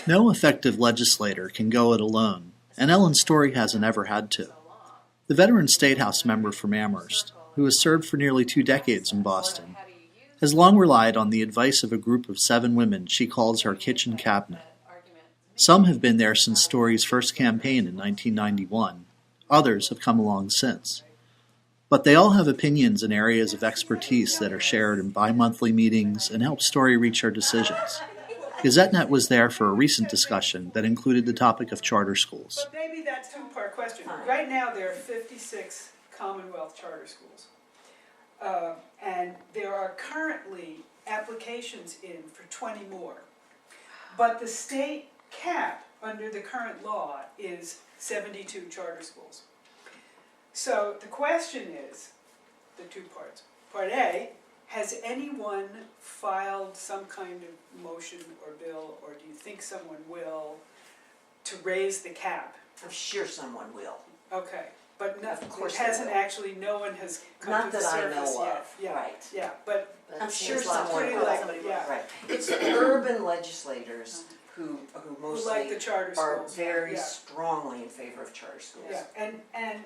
No effective legislator can go it alone, and Ellen Story hasn't ever had to. The veteran State House member from Amherst, who has served for nearly 2 decades in Boston, has long relied on the advice of a group of 7 women she calls her kitchen cabinet. Some have been there since Story's first campaign in 1991. Others have come along since. But they all have opinions in areas of expertise that are shared in bi-monthly meetings and help Story reach her decisions. GazetteNET was there for a recent discussion that included the topic of charter schools. But maybe that's a two-part question. Right now there are 56 Commonwealth charter schools. And there are currently applications in for 20 more. But the state cap under the current law is 72 charter schools. So the question is, the 2 parts. Part A, has anyone filed some kind of motion or bill, or do you think someone will, to raise the cap? I'm sure someone will. Okay, but Of course it hasn't actually, no one has come to the surface yet. Not that I know of, Yeah, right. Yeah, but I'm sure someone someone will. Yeah. Right. It's the urban legislators who mostly like the charter are schools. very Yeah. strongly in favor of charter schools. Yeah, and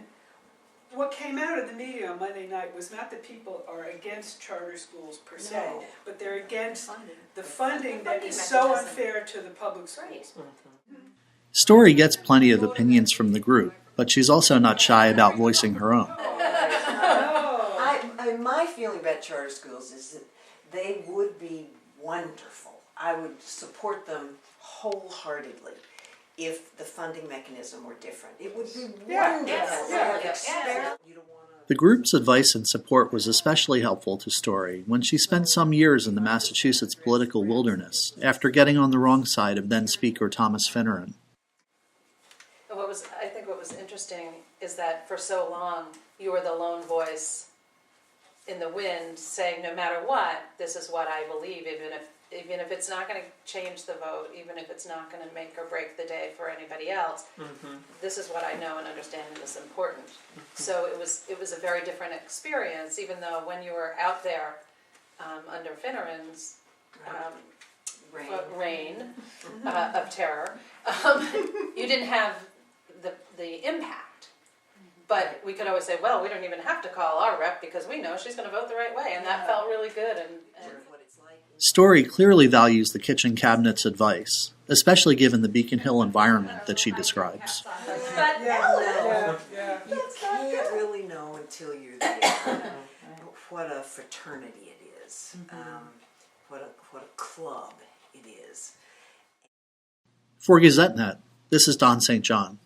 what came out of the meeting on Monday night was not that people are against charter schools per se, No. but they're against the funding that is so unfair to the public schools. Story gets plenty of opinions from the group, but she's also not shy about voicing her own. My feeling about charter schools is that they would be wonderful. I would support them wholeheartedly if the funding mechanism were different. It would be wonderful. The group's advice and support was especially helpful to Story when she spent some years in the Massachusetts political wilderness after getting on the wrong side of then Speaker Thomas Finneran. I think what was interesting is that for so long you were the lone voice in the wind saying no matter what, this is what I believe, even if it's not going to change the vote, even if it's not going to make or break the day for anybody else, this is what I know and understand and is important. So it was a very different experience, even though when you were out there under Finneran's reign of terror, you didn't have the impact. But we could always say, well, we don't even have to call our rep because we know she's going to vote the right way, and that felt really good. And Story clearly values the kitchen cabinet's advice, especially given the Beacon Hill environment that she describes. But you can't really know until you're there what a fraternity it is, what a club it is. For GazetteNet, this is Don St. John.